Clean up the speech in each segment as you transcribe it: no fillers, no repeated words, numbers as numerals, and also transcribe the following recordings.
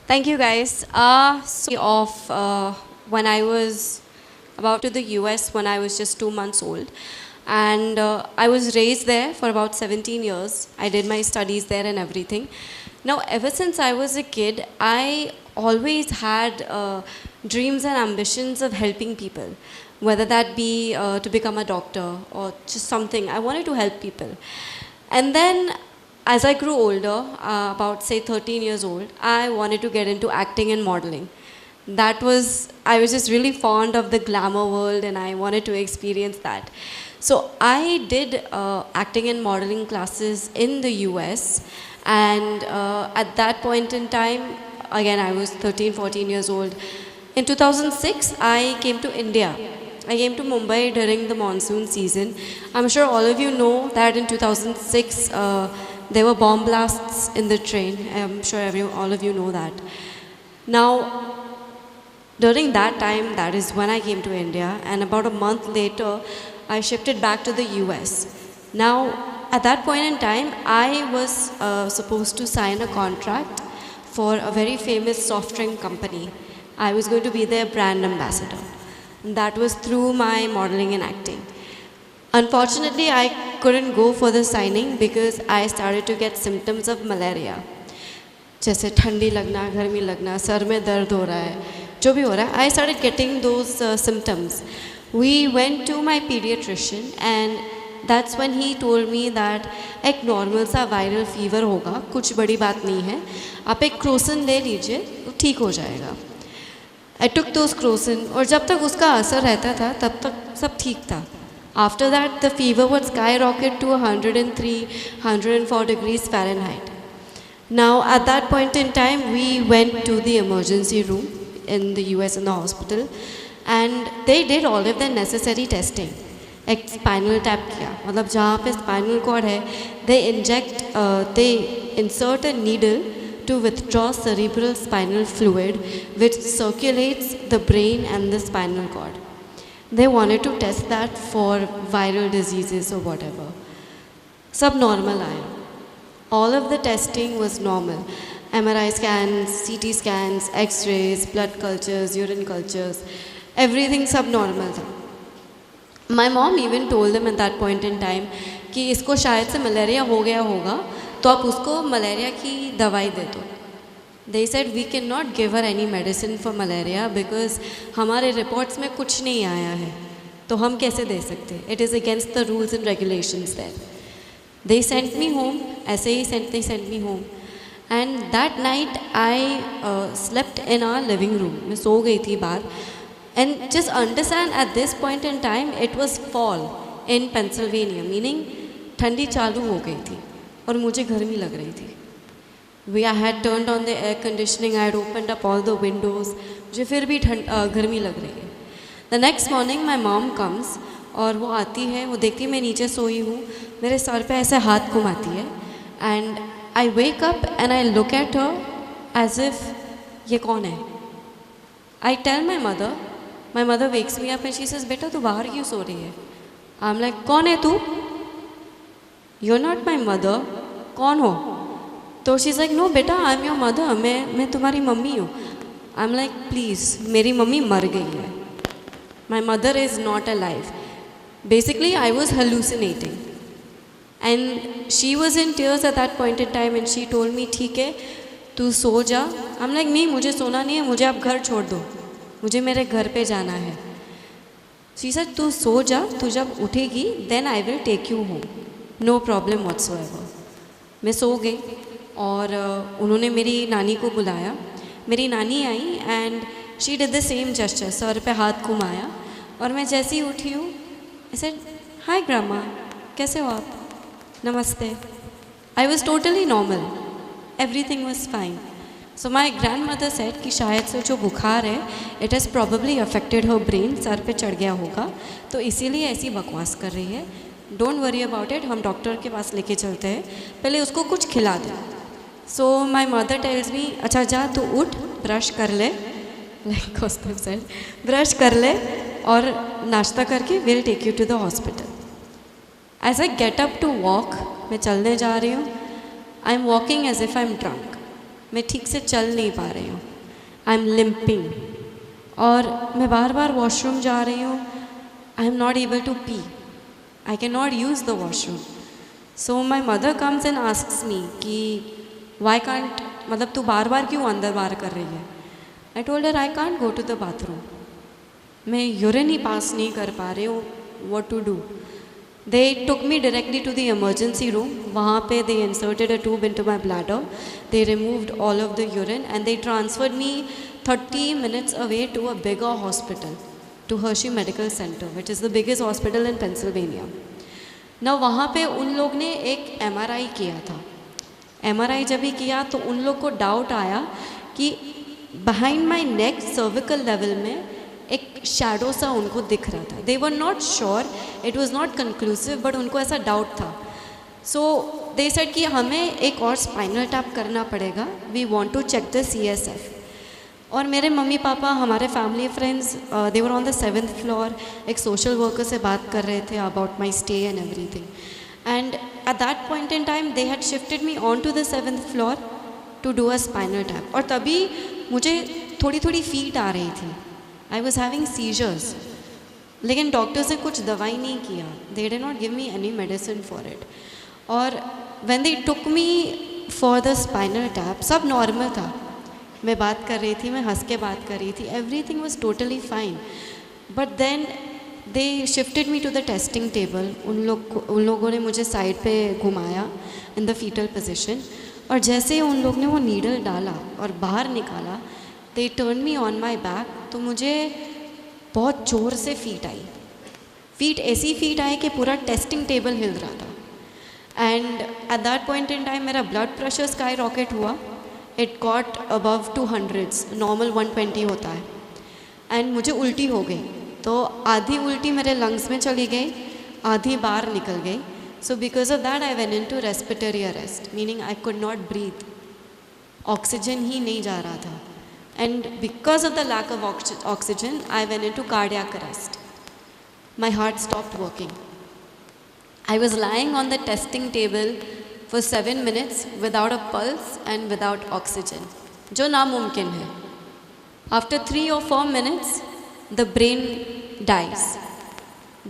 Thank you, guys. When I was about to the US when I was just 2 months old, and I was raised there for about 17 years. I did my studies there and everything. Now, ever since I was a kid, I always had dreams and ambitions of helping people, whether that be to become a doctor or just something. I wanted to help people. And then as I grew older, about say 13 years old, I wanted to get into acting and modeling. I was just really fond of the glamour world and I wanted to experience that. So I did acting and modeling classes in the US, and at that point in time, again I was 13, 14 years old. In 2006, I came to India. I came to Mumbai during the monsoon season. I'm sure all of you know that in 2006, there were bomb blasts in the train. I'm sure all of you know that. Now, during that time, that is when I came to India, and about a month later, I shifted back to the US. Now, at that point in time, I was supposed to sign a contract for a very famous soft drink company. I was going to be their brand ambassador. That was through my modeling and acting. Unfortunately, I couldn't go for the signing because I started to get symptoms of malaria. जैसे ठंडी लगना, गर्मी लगना, sir में दर्द हो रहा है, जो भी हो रहा है, I started getting those symptoms. We went to my pediatrician and that's when he told me that एक नॉर्मल सा वायरल फीवर होगा, कुछ बड़ी बात नहीं है, आप एक क्रोसिन ले लीजिए, तो ठीक हो जाएगा. I took those क्रोसिन और जब तक उसका असर रहता था, तब तक सब ठीक था. After that, the fever would skyrocket to 103, 104 degrees Fahrenheit. Now, at that point in time, we went to the emergency room in the US in the hospital, and they did all of the necessary testing. एक spinal tap किया, मतलब जहाँ पे spinal cord है, they insert a needle to withdraw cerebral spinal fluid, which circulates the brain and the spinal cord. They wanted to test that for viral diseases or whatever. Sub normal आया. All of the testing was normal. MRI scans, CT scans, X-rays, blood cultures, urine cultures, everything subnormal था. My mom even told them at that point in time कि इसको शायद से malaria हो गया होगा, तो आप उसको मलेरिया की दवाई दे दो. They said we cannot give her any medicine for malaria because हमारे reports में कुछ नहीं आया है, तो हम कैसे दे सकते? It is against the rules and regulations there. They sent me home, ऐसे ही they sent me home. And that night I slept in our living room. मैं सो गई थी बाहर. And just understand at this point in time it was fall in Pennsylvania, meaning ठंडी चालू हो गई थी और मुझे गर्मी लग रही थी. I had turned on the air conditioning, I had opened up all the windows, मुझे फिर भी गर्मी लग रही है. The next morning my mom comes और वो आती है, वो देखती है मैं नीचे सोई हूँ, मेरे सर पे ऐसे हाथ घुमाती है, and I wake up and I look at her as if ये कौन है? I tell my mother wakes me up and she says बेटा तू बाहर क्यों सो रही है? I'm like कौन है तू? You're not my mother. कौन हो? तो she's like no बेटा I'm your mother, मैं तुम्हारी मम्मी हूँ. I'm like please मेरी मम्मी मर गई है. My mother is not alive. Basically I was hallucinating. And she was in tears at that point in time and she told me ठीक है तू सो जा. I'm like नहीं मुझे सोना नहीं है, मुझे आप घर छोड़ दो, मुझे मेरे घर पे जाना है. She said तू सो जा, तू जब उठेगी then I will take you home. No problem whatsoever. मैं सो गई और उन्होंने मेरी नानी को बुलाया. मेरी नानी आई and she did the same gesture, sir पे हाथ घुमाया और मैं जैसी उठी हूँ I said hi grandma, कैसे हो आप? Namaste. I was totally normal. Everything was fine. So my grandmother said कि शायद से जो बुखार है it has probably affected her brain, sir पे चढ़ गया होगा, तो इसीलिए ऐसी बकवास कर रही है. Don't worry about it, हम डॉक्टर के पास लेके चलते हैं, पहले उसको कुछ खिला दो. So my mother tells me अच्छा जा तू उठ, ब्रश कर ले, like Kaustubh said, ब्रश कर ले और नाश्ता करके we'll take you to the hospital. As I get up to walk, मैं चलने जा रही हूँ, I'm walking as if I'm drunk. मैं ठीक से चल नहीं पा रही हूँ, आई एम लिम्पिंग, और मैं बार बार वॉशरूम जा रही हूँ, I am not able to pee, I can not use the washroom. So my mother comes and asks me कि वाई कांट, मतलब तू बार बार क्यों अंदर बाहर कर रही है. I told her I can't go to the bathroom, मैं यूरिन ही पास नहीं कर पा रही हूँ, what to do. They took me directly to the emergency room. वहाँ पे they inserted a tube into my bladder, they removed all of the urine and they transferred me 30 minutes away to a bigger hospital, to Hershey Medical Center, which is the biggest hospital in Pennsylvania. Now वहाँ पे उन लोग ने एक MRI किया था. MRI जब भी किया तो उन लोग को डाउट आया कि behind my neck cervical level में एक शैडो सा उनको दिख रहा था. They were not sure, it was not conclusive, but उनको ऐसा डाउट था. So they said कि हमें एक और स्पाइनल टैप करना पड़ेगा, we want to check the CSF. और मेरे मम्मी पापा, हमारे family friends, they were on the 7th floor, एक सोशल वर्कर से बात कर रहे थे about my stay and everything. And at that point in time they had shifted me on to the 7th floor to do a spinal tap. और तभी मुझे थोड़ी थोड़ी फीट आ रही थी, आई वॉज हैविंग सीजर्स, लेकिन डॉक्टर्स ने कुछ दवाई नहीं किया, they did not give me any medicine for it. और when they took me for the spinal tap, सब नॉर्मल था, मैं बात कर रही थी, मैं हंस के बात कर रही थी, everything was totally fine. But then they shifted me to the testing table. उन लोगों ने मुझे साइड पे घुमाया इन द फीटल पोजिशन, और जैसे ही उन लोग ने वो नीडल डाला और बाहर निकाला, they turn me on my back. तो मुझे बहुत ज़ोर से फीट आई, फीट ऐसी फीट आई कि पूरा टेस्टिंग टेबल हिल रहा था. And at that point in time मेरा ब्लड प्रेशर स्काई रॉकेट हुआ. It got above 200s, normal 120 होता है. एंड मुझे उल्टी हो गई, तो आधी उल्टी मेरे लंग्स में चली गई, आधी बाहर निकल गई. So because of that I went into respiratory arrest, meaning I could not breathe, oxygen ही नहीं जा रहा था. And because of the lack of oxygen I went into cardiac arrest. My heart stopped working. I was lying on the testing table for 7 minutes without a pulse and without oxygen, जो नामुमकिन है. After 3 or 4 minutes, the brain dies.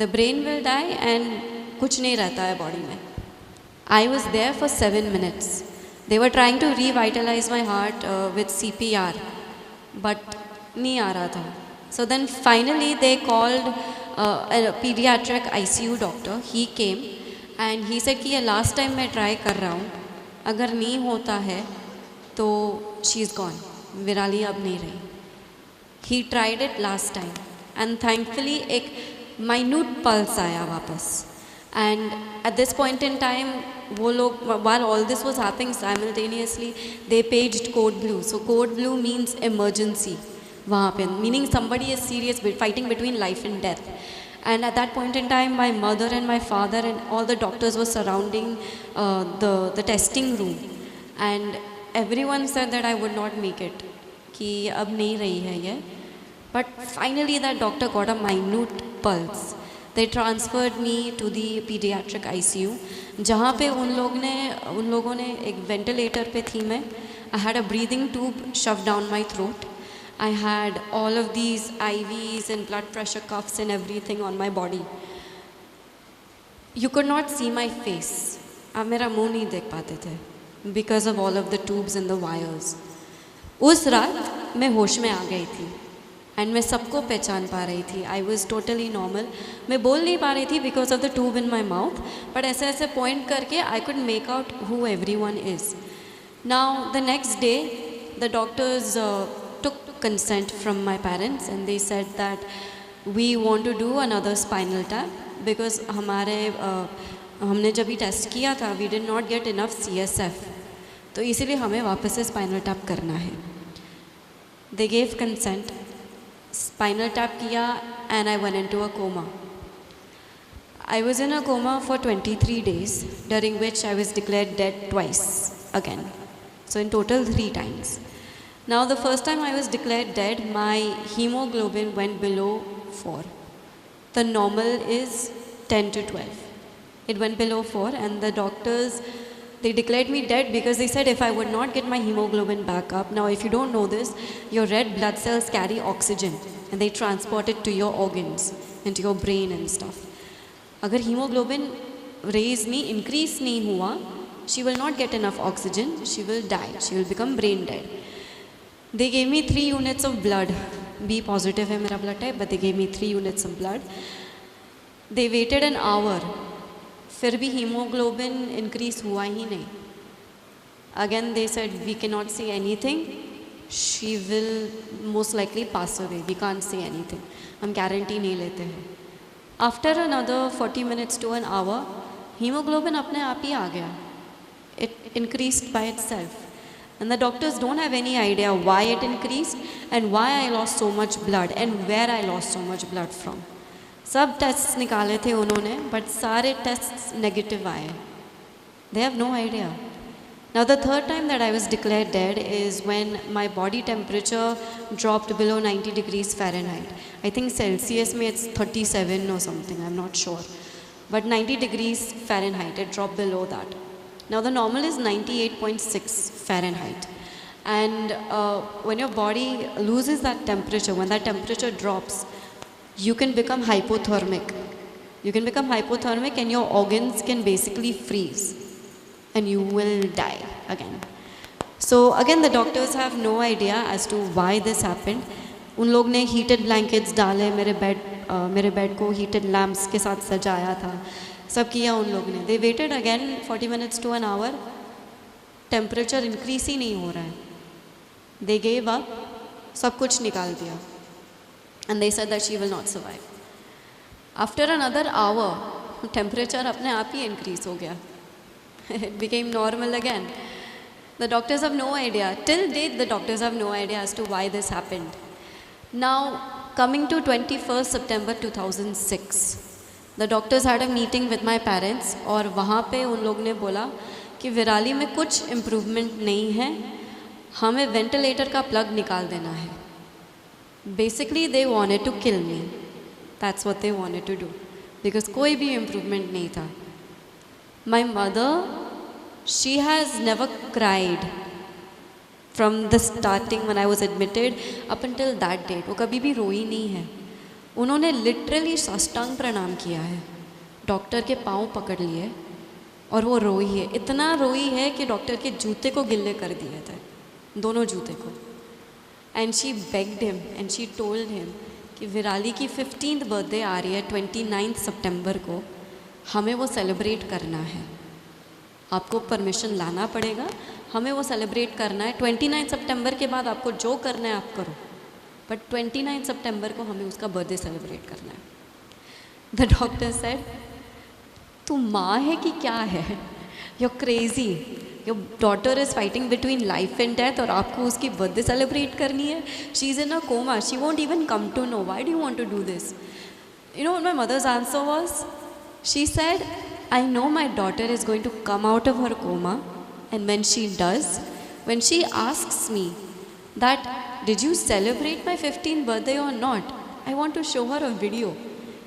The brain will die and कुछ नहीं रहता है body में. I was there for 7 minutes. They were trying to revitalize my heart with CPR, but नहीं आ रहा था. So then finally they called a pediatric ICU doctor. He came. And he said कि ये लास्ट टाइम मैं try कर रहा हूँ, अगर नहीं होता है तो शी इज़ गॉन, विराली अब नहीं रही. He tried it last time and thankfully एक माइन्यूट पल्स आया वापस. And at this point in time वो लोग, while all this was happening simultaneously, they पेज्ड code blue. So code blue means emergency वहाँ पे, meaning somebody is serious, fighting between life and death. And at that point in time, my mother and my father and all the doctors were surrounding the testing room. And everyone said that I would not make it, कि अब नहीं रही है ये. But finally that doctor got a minute pulse. They transferred me to the pediatric ICU, जहाँ पे उन लोगों ने एक ventilator पे थी मैं. I had a breathing tube shoved down my throat. I had all of these IVs and blood pressure cuffs and everything on my body. You could not see my face. आप मेरा मुंह नहीं देख पाते थे because of all of the tubes and the wires. उस रात मैं होश में आ गई थी and मैं सबको पहचान पा रही थी. I was totally normal. मैं बोल नहीं पा रही थी because of the tube in my mouth, but ऐसे ऐसे point करके I could make out who everyone is. Now the next day the doctors took consent from my parents and they said that we want to do another spinal tap because हमने जब भी test किया था we did not get enough CSF, तो इसीलिए हमें वापस से स्पाइनल टैप करना है. They gave consent, spinal tap किया and I went into a coma. I was in a coma for 23 days, during which I was declared dead twice again. So in total 3 times. Now the first time I was declared dead, my hemoglobin went below 4. The normal is 10 to 12. It went below 4 and the doctors they declared me dead because they said if I would not get my hemoglobin back up. Now, if you don't know this, your red blood cells carry oxygen and they transport it to your organs, into your brain and stuff. अगर hemoglobin raise नहीं, increase नहीं हुआ, she will not get enough oxygen, she will die, she will become brain dead. They gave me 3 units of blood. B positive है मेरा blood type, but they gave me 3 units of blood. They waited an hour. फिर भी hemoglobin increase हुआ ही नहीं. Again they said we cannot see anything. She will most likely pass away. We can't see anything. हम guarantee नहीं लेते हैं. After another 40 minutes to an hour, hemoglobin अपने आप ही आ गया. It increased by itself. And the doctors don't have any idea why it increased and why I lost so much blood and where I lost so much blood from. सब tests निकाले थे उन्होंने, but सारे tests negative आए. They have no idea. Now the third time that I was declared dead is when my body temperature dropped below 90 degrees Fahrenheit. I think Celsius में it's 37 or something, I'm not sure. But 90 degrees Fahrenheit, it dropped below that. Now the normal is 98.6 Fahrenheit. And when your body loses that temperature, when that temperature drops, you can become hypothermic. You can become hypothermic and your organs can basically freeze and you will die again. So again the doctors have no idea as to why this happened. उन लोग ने heated blankets डाले मेरे bed को heated lamps के साथ सजाया था, सब किया उन लोग ने. They waited again 40 minutes to an hour. Temperature increase ही नहीं हो रहा है. They gave up, सब कुछ निकाल दिया. And they said that she will not survive. After another hour, temperature अपने आप ही increase हो गया. It became normal again. The doctors have no idea. Till date, the doctors have no idea as to why this happened. Now, coming to 21st September 2006, the doctors had a meeting with my parents और वहाँ पे उन लोग ने बोला कि विराली में कुछ improvement नहीं है, हमें ventilator का plug निकाल देना है. Basically, they wanted to kill me. That's what they wanted to do. Because कोई भी improvement नहीं था. My mother, she has never cried from the starting when I was admitted up until that date. वो कभी भी रोई नहीं है. उन्होंने literally साष्टांग प्रणाम किया है. डॉक्टर के पाँव पकड़ लिए और वो रोई है. इतना रोई है कि डॉक्टर के जूते को गिल्ले कर दिए थे, दोनों जूते को. And she begged him and she told him कि विराली की 15th birthday आ रही है 29th September को, हमें वो सेलिब्रेट करना है. आपको परमिशन लाना पड़ेगा, हमें वो सेलिब्रेट करना है. 29 सितंबर के बाद आपको जो करना है आप करो, बट 29 सितंबर को हमें उसका बर्थडे सेलिब्रेट करना है. द डॉक्टर सेड, तू माँ है कि क्या है? You are crazy. Your daughter is fighting between life and death और आपको उसकी बर्थडे सेलिब्रेट करनी है. She is in a coma, she won't even come to know. Why do you want to do this? You know what my mother's answer was? She said, I know my daughter is going to come out of her coma, and when she does, when she asks me that did you celebrate my 15th birthday or not, I want to show her a video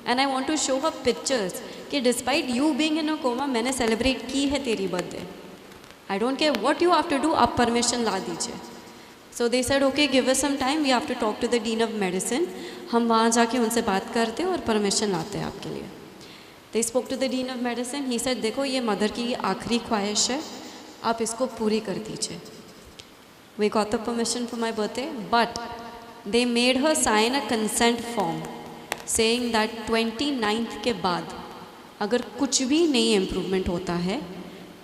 and I want to show her pictures कि despite you being in a coma मैंने celebrate की है तेरी birthday. I don't care what you have to do, आप permission ला दीजिए. So they said okay, give us some time, we have to talk to the dean of medicine. हम वहाँ जाके उनसे बात करते हैं और permission लाते हैं आपके लिए. They spoke to the dean of medicine. He said, देखो ये मदर की आखिरी ख्वाहिश है, आप इसको पूरी कर दीजिए. We got the permission for my birthday, but they made her sign a consent form saying that 29th के बाद अगर कुछ भी नहीं इम्प्रूवमेंट होता है,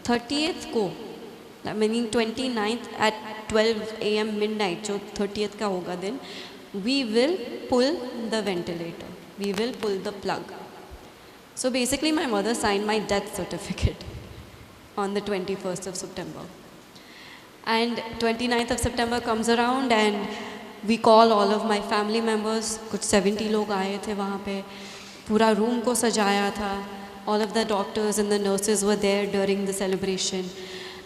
30th को, meaning 29th at 12 AM midnight, जो 30th का होगा दिन, we will pull the ventilator, we will pull the plug. So basically my mother signed my death certificate on the 21st of September. And 29th of September comes around and we call all of my family members. कुछ 70 लोग आए थे वहाँ पे, पूरा room को सजाया था. All of the doctors and the nurses were there during the celebration.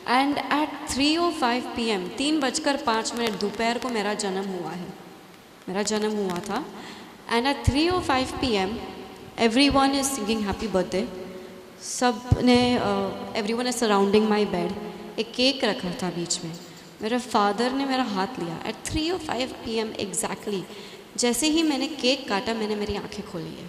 And at 3:05 PM, 3:05 दोपहर को मेरा जन्म हुआ है, मेरा जन्म हुआ था. And at 3:05 PM, everyone is singing happy birthday. सब ने everyone is surrounding my bed. एक केक रखा था बीच में. मेरे फादर ने मेरा हाथ लिया एट 3 or 5 PM एग्जैक्टली. जैसे ही मैंने केक काटा मैंने मेरी आंखें खोली है.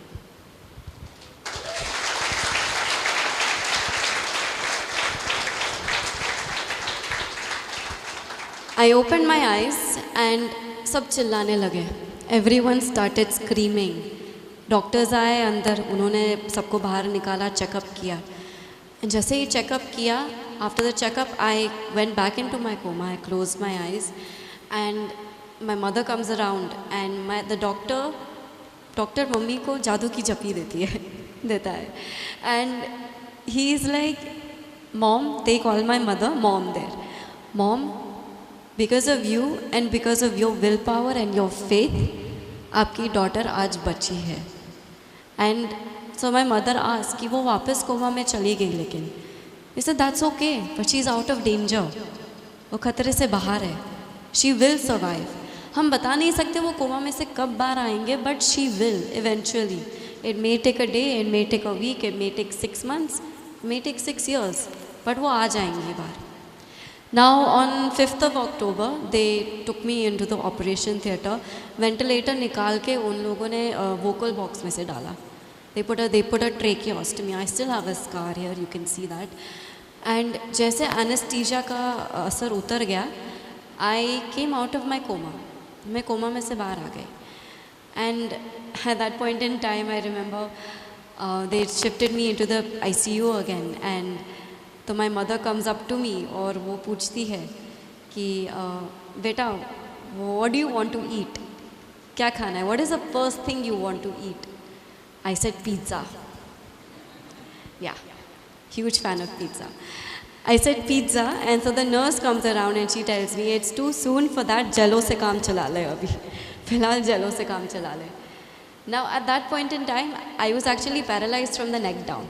I open my eyes and सब चिल्लाने लगे. Everyone started screaming. डॉक्टर्स आए अंदर, उन्होंने सबको बाहर निकाला, चेकअप किया. जैसे ही चेकअप किया, after the checkup I went back in to my coma. I close my eyes and my mother comes around and the doctor mummy को जादू की जपी देता है. And he is like, mom, they call my mother mom there. Mom, because of you and because of your will power and your faith आपकी daughter आज बची है. And so my mother asked कि वो वापस कोमा में चली गई, लेकिन he said that's okay, but she is out of danger. वो खतरे से बाहर है. She will survive. हम बता नहीं सकते वो कोमा में से कब बाहर आएंगे, but she will eventually. It may take a day, it may take a week, it may take 6 months, it may take 6 years, but वो आ जाएंगी बाहर. Now on 5th of October, they took me into the operation theatre. Ventilator निकाल के उन लोगों ने vocal box में से डाला. They put a tracheostomy. I still have a scar here, you can see that. And जैसे anesthesia का असर उतर गया, I came out of my coma. मैं कोमा में से बाहर आ गई. And at that point in time, I remember they shifted me into the ICU again. And तो my mother comes up to me और वो पूछती है कि बेटा, what do you want to eat? क्या खाना है? What is the first thing you want to eat? I said pizza. Yeah, huge fan of pizza. I said pizza, and so the nurse comes around and she tells me it's too soon for that. Jello से काम चला ले अभी. फिलहाल jello से काम चला ले. Now at that point in time, I was actually paralyzed from the neck down.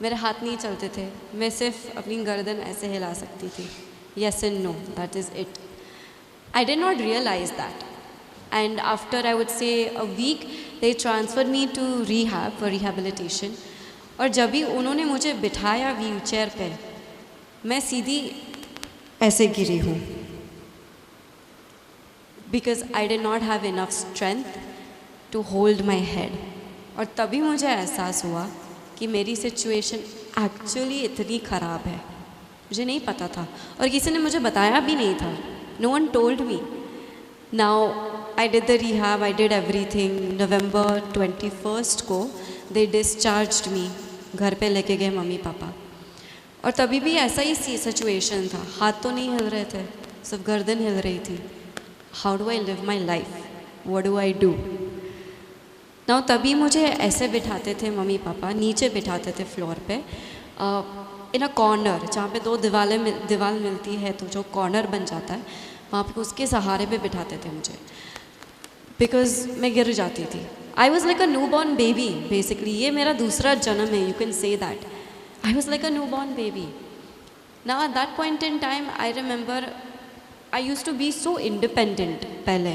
मेरे हाथ नहीं चलते थे. मैं सिर्फ अपनी गर्दन ऐसे हिला सकती थी. Yes and no, that is it. I did not realize that. And after, I would say, a week, they transferred me to rehab for rehabilitation. और जब भी उन्होंने मुझे बिठाया व्हील चेयर पे, मैं सीधी ऐसे गिरी हूँ. Because I did not have enough strength to hold my head. और तभी मुझे एहसास हुआ कि मेरी सिचुएशन एक्चुअली इतनी ख़राब है. मुझे नहीं पता था और किसी ने मुझे बताया भी नहीं था. No one told me. Now I did the rehab, I did everything. November 21st को they discharged me. घर पे लेके गए मम्मी पापा. और तभी भी ऐसा ही सिचुएशन था. हाथ तो नहीं हिल रहे थे, सिर्फ गर्दन हिल रही थी. How do I live my life? What do I do? Now तभी मुझे ऐसे बिठाते थे मम्मी पापा, नीचे बिठाते थे फ्लोर पे, इन अ कॉर्नर जहाँ पे दो दीवार मिलती है तो जो कॉर्नर बन जाता है, वहाँ पे उसके सहारे पे बिठाते थे मुझे. बिकॉज मैं गिर जाती थी. I was like a new born baby basically. ये मेरा दूसरा जन्म है, you can say that. I was like a new born baby. Now at that point in time I remember I use to be so independent. पहले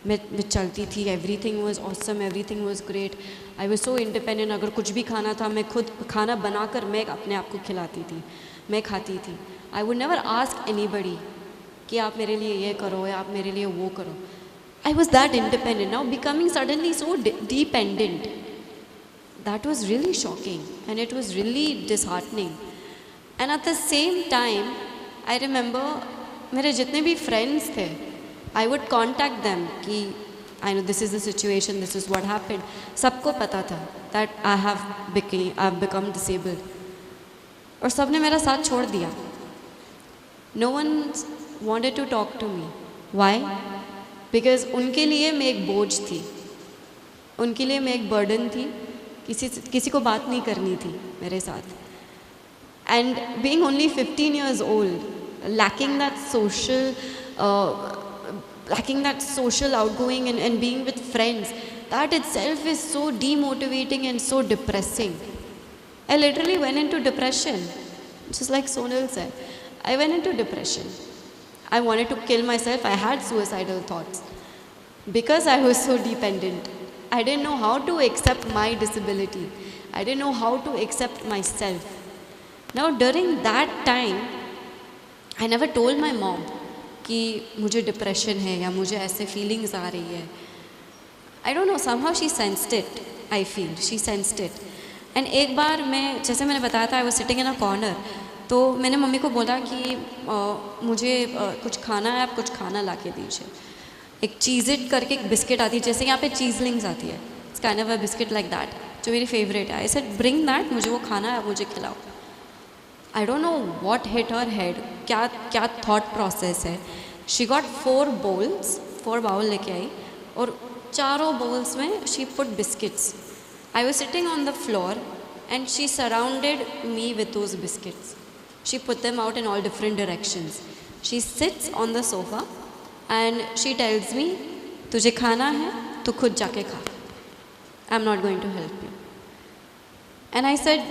मैं चलती थी, everything was awesome, everything was great. I was so independent. अगर कुछ भी खाना था मैं खुद खाना बनाकर मैं अपने आप को खिलाती थी, मैं खाती थी. I would never ask anybody कि आप मेरे लिए ये करो या आप मेरे लिए वो करो. I was that independent. Now becoming suddenly so dependent, that was really shocking and it was really disheartening. And at the same time, I remember मेरे जितने भी friends थे, I would contact them कि I know this is the situation, this is what happened. सबको पता था that I've become disabled. और सबने मेरा साथ छोड़ दिया. No one wanted to talk to me. Why? Because उनके लिए मैं एक बोझ थी, उनके लिए मैं एक बर्डन थी. किसी को बात नहीं करनी थी मेरे साथ. And being only 15 years old, lacking that social outgoing and being with friends, that itself is so demotivating and so depressing. I literally went into depression, just like Sonal said. I went into depression. I wanted to kill myself. I had suicidal thoughts because I was so dependent. I didn't know how to accept my disability. I didn't know how to accept myself. Now during that time, I never told my mom कि मुझे depression है या मुझे ऐसे feelings आ रही है. I don't know, somehow she sensed it, I feel. She sensed it. And एक बार मैं, जैसे मैंने बताया था, I was sitting in a corner. तो मैंने मम्मी को बोला कि मुझे कुछ खाना है, आप कुछ खाना ला के दीजिए. एक चीज़ इट करके एक बिस्किट आती है, जैसे यहाँ पे चीज़लिंग्स आती है. It's kind of a biscuit like that, जो मेरी फेवरेट है. I said, bring that, मुझे वो खाना है, मुझे खिलाओ. I don't know what hit her head, क्या thought process है. She got 4 bowls, 4 बाउल लेके आई और चारों bowls में she put biscuits. I was sitting on the floor and she surrounded me with those biscuits. She put them out in all different directions. She sits on the sofa and she tells me, तुझे खाना है तो खुद जाके खा. I'm not going to help you. And I said,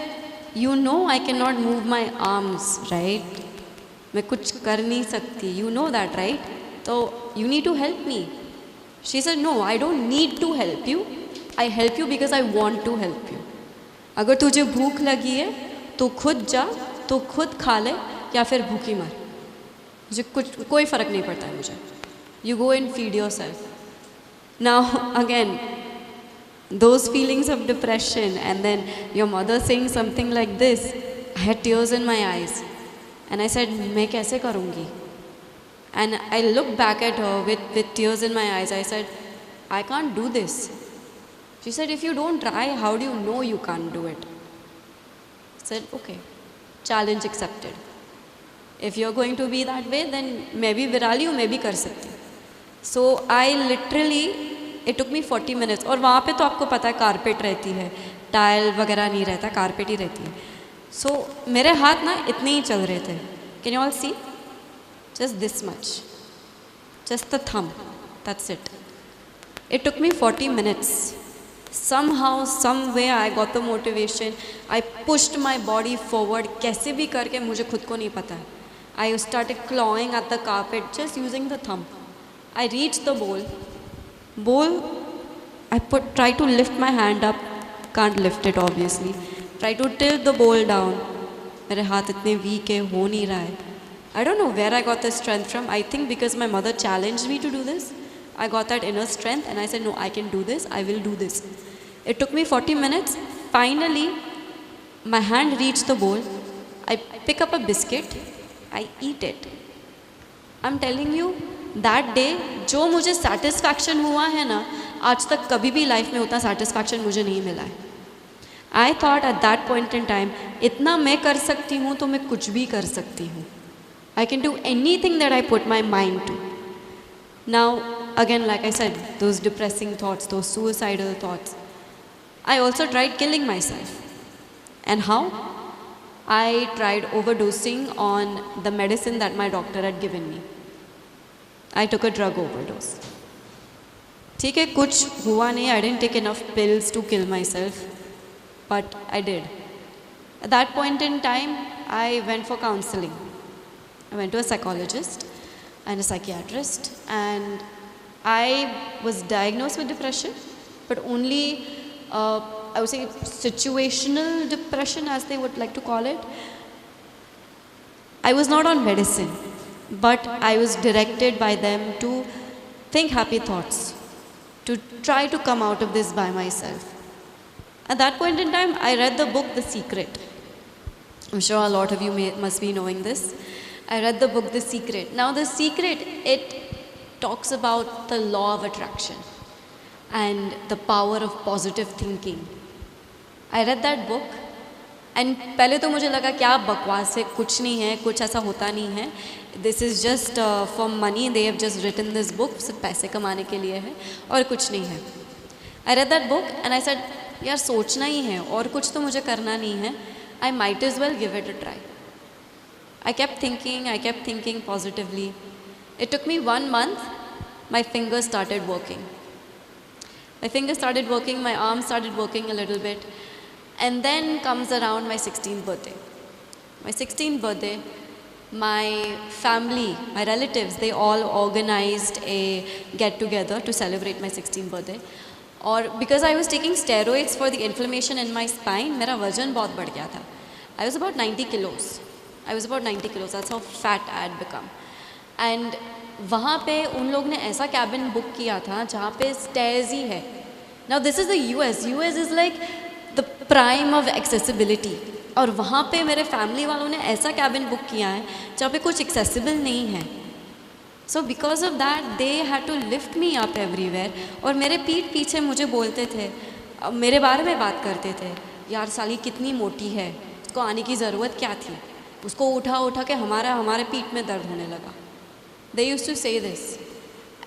you know I cannot move my arms, right? मैं कुछ कर नहीं सकती. You know that, right? So you need to help me. She said, no, I don't need to help you. I help you because I want to help you. अगर तुझे भूख लगी है तो खुद जा, तो खुद खा ले या फिर भूखी मर. मुझे कोई फ़र्क नहीं पड़ता है मुझे. You go and feed yourself. Now again, those feelings of depression and then your mother saying something like this, I had tears in my eyes. And I said, मैं कैसे करूँगी? And I looked back at her with tears in my eyes. I said, I can't do this. She said, if you don't try, how do you know you can't do it? I said, okay, challenge accepted. If you're going to be that way, then maybe Virali you maybe कर सकती. So I literally, it took me 40 minutes. और वहाँ पे तो आपको पता है carpet रहती है, टाइल वगैरह नहीं रहता, कारपेट ही रहती है. So मेरे हाथ ना इतने ही चल रहे थे. Can you all see? Just this much. Just the thumb. That's it. It took me 40 minutes. Somehow, some way I got the motivation. I pushed my body forward. कैसे भी करके मुझे खुद को नहीं पता है. I started clawing at the carpet just using the thumb. I reached the bowl. I try to lift my hand up. Can't lift it obviously. Try to tilt the bowl down. मेरे हाथ इतने weak है, हो नहीं रहा है. I don't know where I got the strength from. I think because my mother challenged me to do this. I got that inner strength and I said, no, I can do this, I will do this. It took me 40 minutes. Finally, my hand reached the bowl. I pick up a biscuit, I eat it. I'm telling you, that day, जो मुझे satisfaction हुआ है ना, आज तक कभी भी life में उतना satisfaction मुझे नहीं मिला है. I thought at that point in time, इतना मैं कर सकती हूँ तो मैं कुछ भी कर सकती हूँ. I can do anything that I put my mind to. Now, again, like I said, those depressing thoughts, those suicidal thoughts. I also tried killing myself. And how? I tried overdosing on the medicine that my doctor had given me. I took a drug overdose. ठीक है, कुछ हुआ नहीं. I didn't take enough pills to kill myself, but I did. At that point in time, I went for counseling. I went to a psychologist and a psychiatrist, and I was diagnosed with depression, but only, I would say, situational depression, as they would like to call it. I was not on medicine, but I was directed by them to think happy thoughts, to try to come out of this by myself. At that point in time, I read the book The Secret. I'm sure a lot of you must be knowing this. I read the book The Secret. Now The Secret, it talks about the law of attraction and the power of positive thinking. I read that book and पहले तो मुझे लगा क्या बकवास है, कुछ नहीं है, कुछ ऐसा होता नहीं है. This is just for money. They have just written this book, सिर्फ पैसे कमाने के लिए है और कुछ नहीं है. I read that book and I said, यार सोचना ही है और कुछ तो मुझे करना नहीं है. I might as well give it a try. I kept thinking positively. It took me 1 month. My fingers started working. My arms started working a little bit. And then comes around my 16th birthday. My 16th birthday, my family, my relatives, they all organized a get-together to celebrate my 16th birthday. और because I was taking steroids for the inflammation in my spine, मेरा वजन बहुत बढ़ गया था. I was about 90 kilos. I was about 90 kilos. That's how fat I had become. And वहाँ पे उन लोग ने ऐसा कैबिन बुक किया था जहाँ पे स्टेयर्स ही है. Now this is the US. US is like the prime of accessibility. और वहाँ पे मेरे फैमिली वालों ने ऐसा कैबिन बुक किया है जहाँ पे कुछ एक्सेसिबल नहीं है. So because of that they had to lift me up everywhere. और मेरे पीठ पीछे मुझे बोलते थे, मेरे बारे में बात करते थे, यार साली कितनी मोटी है, उसको आने की ज़रूरत क्या थी, उसको उठा उठा के हमारे पीठ में दर्द होने लगा. They used to say this.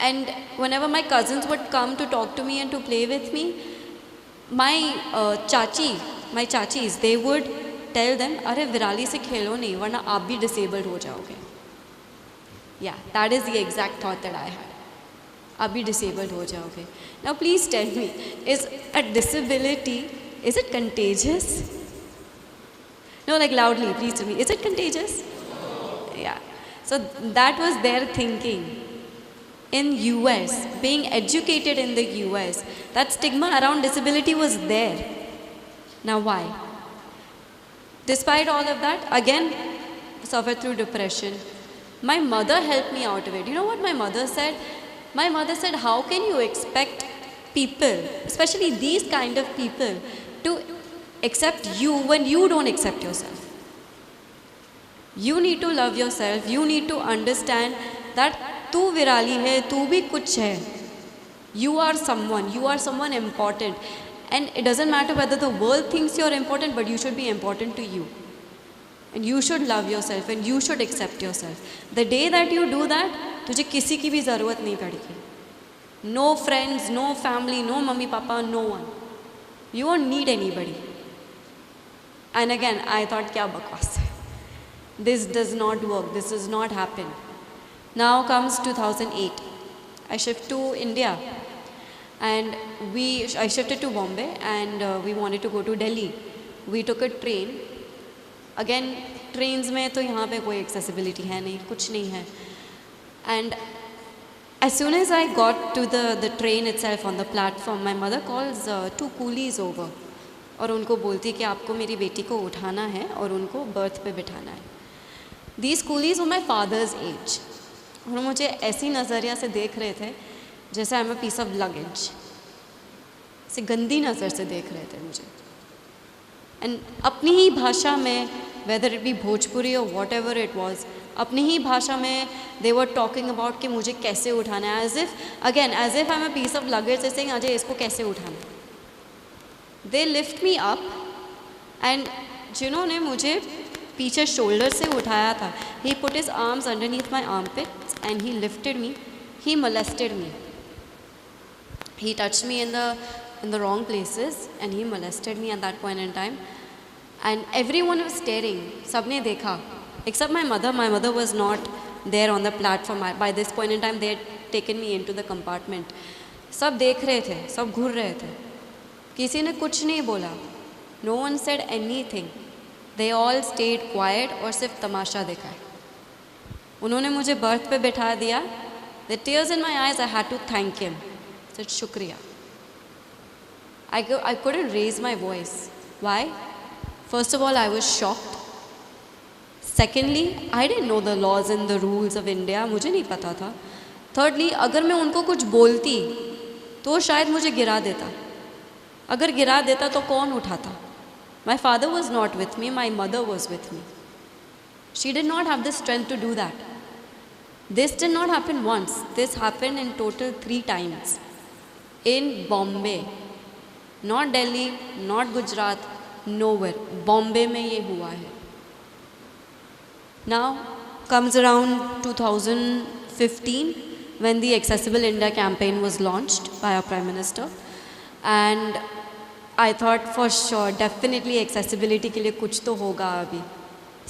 And whenever my cousins would come to talk to me and to play with me, my chachis, they would tell them, अरे विराली से खेलो नहीं वरना आप भी disabled हो जाओगे. Yeah, that is the exact thought that I had. आप भी disabled हो जाओगे. Now please tell me, is a disability, is it contagious? No, like loudly, please tell me, is it contagious? Yeah. So that was their thinking. In US, being educated in the US, that stigma around disability was there. Now why? Despite all of that, again, suffered through depression. My mother helped me out of it. You know what my mother said? My mother said, how can you expect people, especially these kind of people, to accept you when you don't accept yourself? You need to love yourself. You need to understand that तू विराली है, तू भी कुछ है. You are someone. You are someone important. And it doesn't matter whether the world thinks you're important, but you should be important to you. And you should love yourself and you should accept yourself. The day that you do that, तुझे किसी की भी ज़रूरत नहीं पड़ेगी. No friends, no family, no mummy, papa, no one. You won't need anybody. And again, I thought क्या बकवास है. This does not work. This does not happen. Now comes 2008. I shift to India, and I shifted to Bombay, and we wanted to go to Delhi. We took a train. Again, trains में तो यहाँ पे कोई accessibility है नहीं, कुछ नहीं है. And as soon as I got to the train itself on the platform, my mother calls 2 coolies over, और उनको बोलती कि आपको मेरी बेटी को उठाना है और उनको बर्थ पे बिठाना है. These coolies were my father's age. और मुझे ऐसी नज़रिया से देख रहे थे जैसे I am a piece of luggage. से गंदी नज़र से देख रहे थे मुझे. एंड अपनी ही भाषा में, वेदर इट बी भोजपुरी और वॉट एवर इट वॉज, अपनी ही भाषा में दे वर टॉकिंग अबाउट कि मुझे कैसे उठाना है. As if I am a piece of luggage से सेइंग अजय इसको कैसे उठाना है. They lift me up, and जिन्होंने मुझे पीछे शोल्डर से उठाया था, he put his arms underneath my armpits and he lifted me. He molested me. He touched me in the wrong places and he molested me at that point in time. And everyone was staring. सबने देखा except my mother. My mother was not there on the platform. By this point in time they had taken me into the compartment. सब देख रहे थे, सब घूर रहे थे. किसी ने कुछ नहीं बोला. No one said anything. They all stayed quiet और सिर्फ तमाशा देखा. उन्होंने मुझे बर्थ पे बैठा दिया. The tears in my eyes, I had to thank him. I said, Shukriya. I couldn't raise my voice. Why? First of all, I was shocked. Secondly, I didn't know the laws and the rules of India. मुझे नहीं पता था. Thirdly, अगर मैं उनको कुछ बोलती तो शायद मुझे गिरा देता. अगर गिरा देता तो कौन उठाता? My father was not with me. My mother was with me. She did not have the strength to do that. This did not happen once. This happened in total 3 times. In Bombay. Not Delhi, not Gujarat, nowhere. Bombay में ये हुआ है. Now comes around 2015 when the Accessible India campaign was launched by our Prime Minister. And I thought for sure, definitely accessibility के लिए कुछ तो होगा अभी.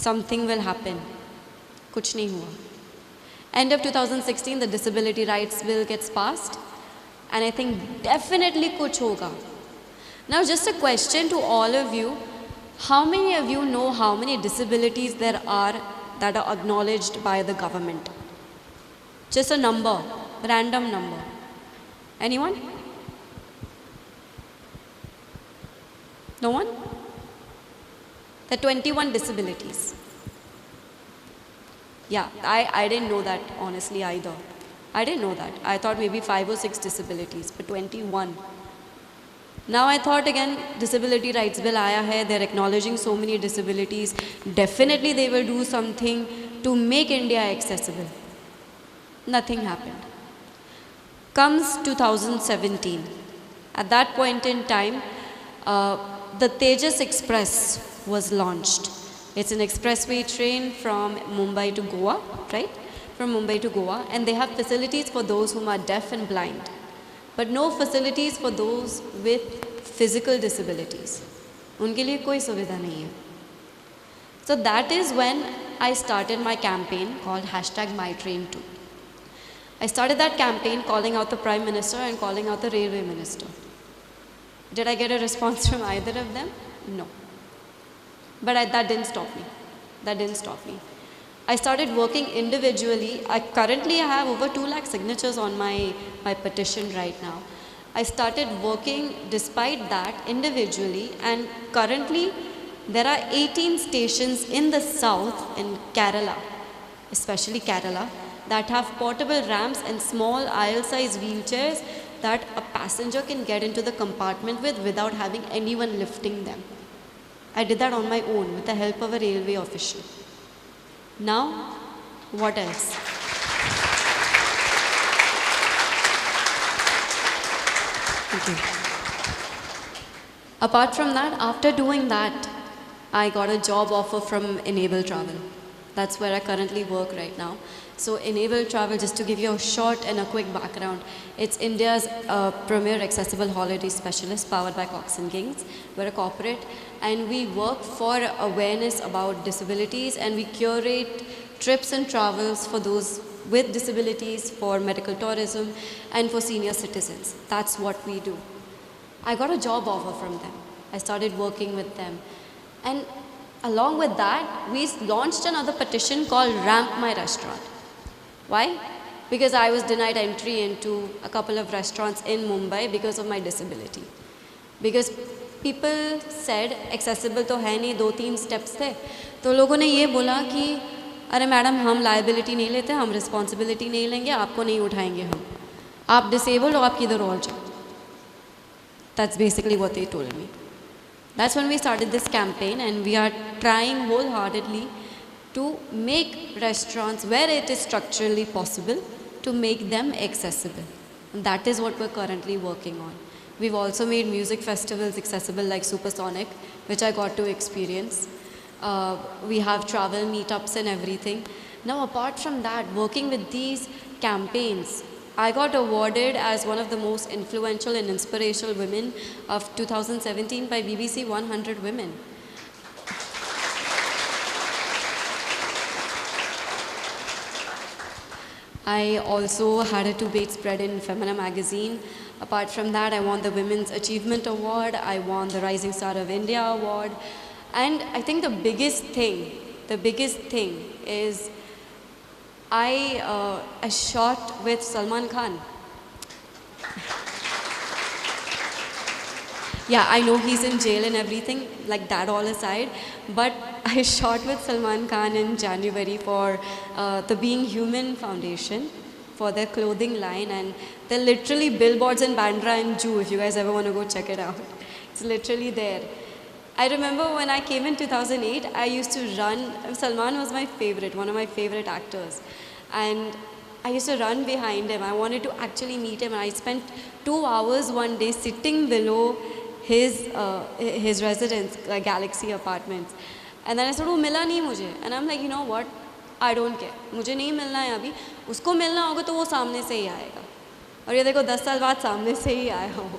Something will happen. कुछ नहीं हुआ. End of 2016, the Disability Rights Bill gets passed, and I think definitely kuch hoga. Now, just a question to all of you: how many of you know how many disabilities there are that are acknowledged by the government? Just a number, random number. Anyone? No one? The 21 disabilities. Yeah, I didn't know that honestly either. I didn't know that. I thought maybe 5 or 6 disabilities, but 21. Now I thought again, disability rights bill aaya hai, they're acknowledging so many disabilities. Definitely they will do something to make India accessible. Nothing happened. Comes 2017. At that point in time, the Tejas Express was launched. It's an expressway train from Mumbai to Goa, right? From Mumbai to Goa, and they have facilities for those whom are deaf and blind, but no facilities for those with physical disabilities. उनके लिए कोई सुविधा नहीं है. So that is when I started my campaign called #MyTrain2. I started that campaign calling out the Prime Minister and calling out the Railway Minister. Did I get a response from either of them? No. But that didn't stop me. That didn't stop me. I started working individually. Currently I have over 2 lakh signatures on my petition right now. I started working despite that individually, and currently there are 18 stations in the south, in Kerala, especially Kerala, that have portable ramps and small aisle-sized wheelchairs that a passenger can get into the compartment with without having anyone lifting them. I did that on my own with the help of a railway official. Now, what else? Okay. Apart from that, after doing that, I got a job offer from Enable Travel. That's where I currently work right now. So Enable Travel, just to give you a short and a quick background, it's India's premier accessible holiday specialist powered by Cox & Kings. We're a corporate and we work for awareness about disabilities, and we curate trips and travels for those with disabilities, for medical tourism, and for senior citizens. That's what we do. I got a job offer from them. I started working with them. And along with that, we launched another petition called Ramp My Restaurant. Why? Because I was denied entry into a couple of restaurants in Mumbai because of my disability. Because people said accessible तो है नहीं, 2-3 steps थे, तो लोगों ने ये बोला कि अरे मैडम हम liability नहीं लेते, हम responsibility नहीं लेंगे, आपको नहीं उठाएंगे हम, आप disabled हो, आप किधर और जाओ. That's basically what they told me. That's when we started this campaign, and we are trying wholeheartedly to make restaurants, where it is structurally possible, to make them accessible. And that is what we're currently working on. We've also made music festivals accessible like Supersonic, which I got to experience. We have travel meetups and everything. Now apart from that, working with these campaigns, I got awarded as one of the most influential and inspirational women of 2017 by BBC 100 Women. I also had a 2-page spread in Femina magazine. Apart from that, I won the Women's Achievement Award, I won the Rising Star of India Award, and I think the biggest thing is I shot with Salman Khan. Yeah, I know he's in jail and everything, like that all aside, but I shot with Salman Khan in January for the Being Human Foundation, for their clothing line, and they're literally billboards in Bandra and Jew, if you guys ever want to go check it out. It's literally there. I remember when I came in 2008, I used to run, Salman was my favorite, one of my favorite actors, and I used to run behind him. I wanted to actually meet him, and I spent 2 hours one day sitting below his residence, Galaxy Apartments. And then I said, वो मिला नहीं मुझे. And I'm like, you know what? I don't care. मुझे नहीं मिलना है अभी. उसको मिलना होगा तो वो सामने से ही आएगा. और ये देखो 10 साल बाद सामने से ही आया हूँ.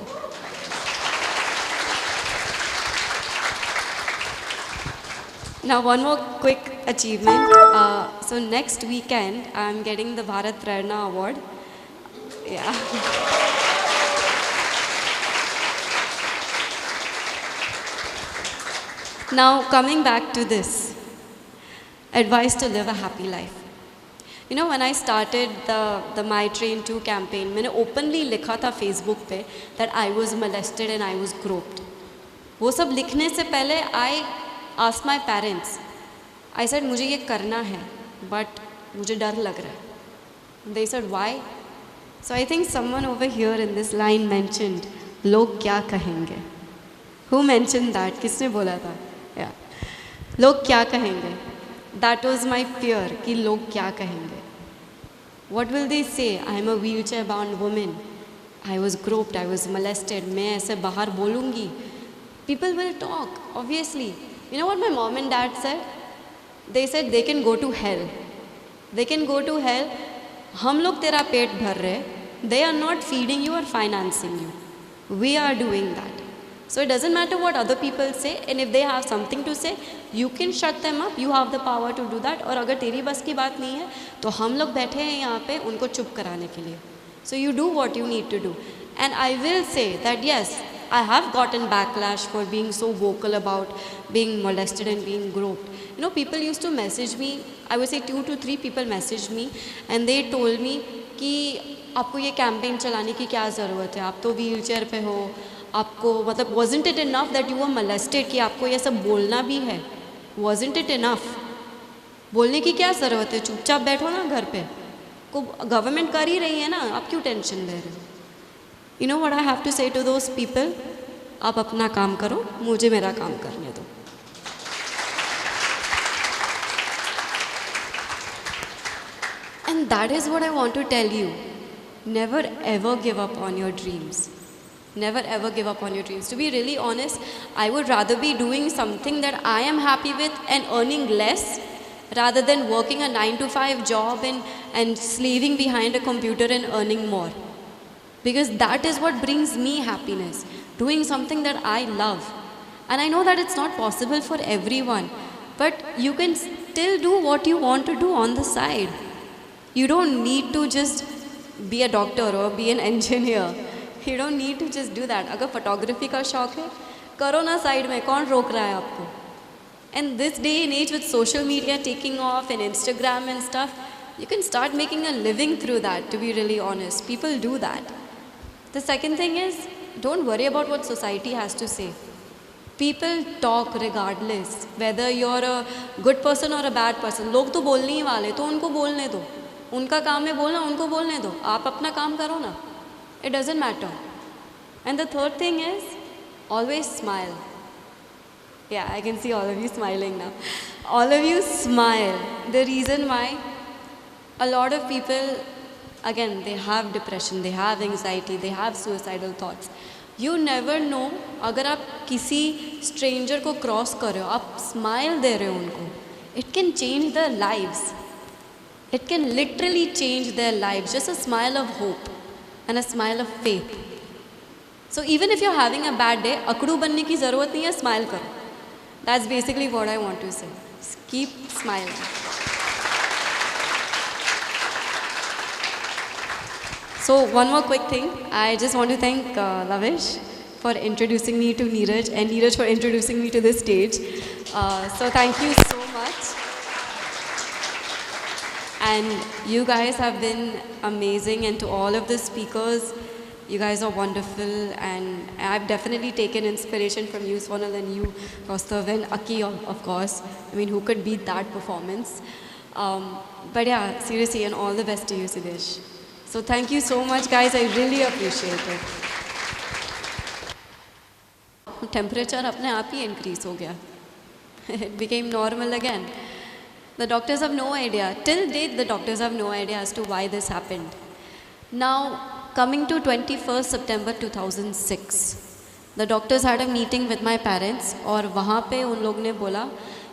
Now one more quick achievement. So next weekend I'm getting the Bharat Prerna Award. Yeah. Now coming back to this, advice to live a happy life. You know, when I started the My Train 2 campaign, मैंने openly लिखा था Facebook पे that I was molested and I was groped. वो सब लिखने से पहले I asked my parents, I said मुझे ये करना है बट मुझे डर लग रहा है. They said why? So I think someone over here in this line mentioned लोग क्या कहेंगे. Who mentioned that? किसने बोला था? Yeah. लोग क्या कहेंगे? That was my fear कि लोग क्या कहेंगे. What will they say? I am a wheelchair bound woman. I was groped, I was molested. मैं ऐसे बाहर बोलूँगी. People will talk, obviously. You know what my mom and dad said? They said they can go to hell. They can go to hell. हम लोग तेरा पेट भर रहे. They are not feeding you or financing you. We are doing that. So it doesn't matter what other people say, and if they have something to say, you can shut them up. You have the power to do that. और अगर तेरी बस की बात नहीं है, तो हम लोग बैठे हैं यहाँ पे उनको चुप कराने के लिए. So you do what you need to do. And I will say that yes, I have gotten backlash for being so vocal about being molested and being groped. You know, people used to message me. I would say 2 to 3 people messaged me, and they told me कि आपको ये campaign चलाने की क्या ज़रूरत है, आप तो व्हील चेयर पे हो, आपको मतलब wasn't it enough that you were molested कि आपको ये सब बोलना भी है. Wasn't it enough? बोलने की क्या ज़रूरत है, चुपचाप बैठो ना घर पे, को गवर्नमेंट कर ही रही है ना, आप क्यों टेंशन ले रहे हो. You know what I have to say to those people? आप अपना काम करो, मुझे मेरा काम करने दो. And that is what I want to tell you. Never ever give up on your dreams. Never ever give up on your dreams. To be really honest, I would rather be doing something that I am happy with and earning less rather than working a 9 to 5 job and slaving behind a computer and earning more. Because that is what brings me happiness. Doing something that I love. And I know that it's not possible for everyone, but you can still do what you want to do on the side. You don't need to just be a doctor or be an engineer. You don't need to just do that. अगर photography का शौक है, करो ना side में, कौन रोक रहा है आपको? And this day and age with social media taking off and Instagram and stuff, you can start making a living through that, to be really honest. People do that. The second thing is, don't worry about what society has to say. People talk regardless, whether you're a good person or a bad person. लोग तो बोलने ही वाले, तो उनको बोलने दो. उनका काम है बोलना, उनको बोलने दो. आप अपना काम करो ना. It doesn't matter. And the third thing is, always smile. Yeah, I can see all of you smiling now. All of you smile. The reason why, a lot of people, again, they have depression, they have anxiety, they have suicidal thoughts. You never know, अगर आप किसी stranger को cross कर रहे हो, आप smile दे रहे हो उनको, it can change their lives. It can literally change their lives. Just a smile of hope and a smile of faith. So even if you're having a bad day, अकड़ू बनने की ज़रूरत नहीं है, smile करो. That's basically what I want to say. Just keep smiling. So one more quick thing. I just want to thank Lavish for introducing me to Neeraj and Neeraj for introducing me to this stage. So thank you so much. And you guys have been amazing, and to all of the speakers, you guys are wonderful, and I've definitely taken inspiration from you, Sonal, and you, Kaustav, and Aki, of course. I mean, who could beat that performance? But yeah, seriously, and all the best to you, Sidesh. So thank you so much, guys. I really appreciate it. Temperature अपने आप ही increase हो गया. It became normal again. The doctors have no idea. Till date, the doctors have no idea as to why this happened. Now, coming to 21st September 2006, the doctors had a meeting with my parents, और वहाँ पे उन लोग ने बोला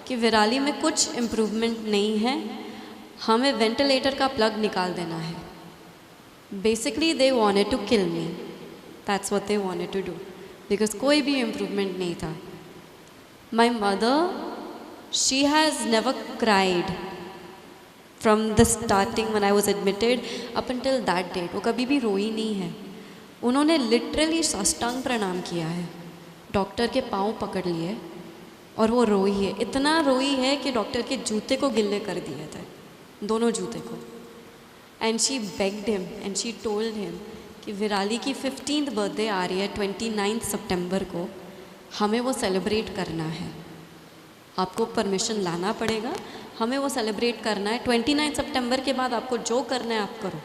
कि विराली में कुछ improvement नहीं है, हमें ventilator का plug निकाल देना है. Basically, they wanted to kill me. That's what they wanted to do, because कोई भी improvement नहीं था. My mother, she has never cried from the starting when I was admitted up until that date. वो कभी भी रोई नहीं है. उन्होंने literally साष्टांग प्रणाम किया है, डॉक्टर के पाँव पकड़ लिए और वो रोई है. इतना रोई है कि डॉक्टर के जूते को गिल्ले कर दिए थे, दोनों जूते को. And she begged him and she told him कि विराली की 15th बर्थडे आ रही है 29th सितंबर को, हमें वो सेलिब्रेट करना है। आपको परमिशन लाना पड़ेगा, हमें वो सेलिब्रेट करना है। 29 सितंबर के बाद आपको जो करना है आप करो।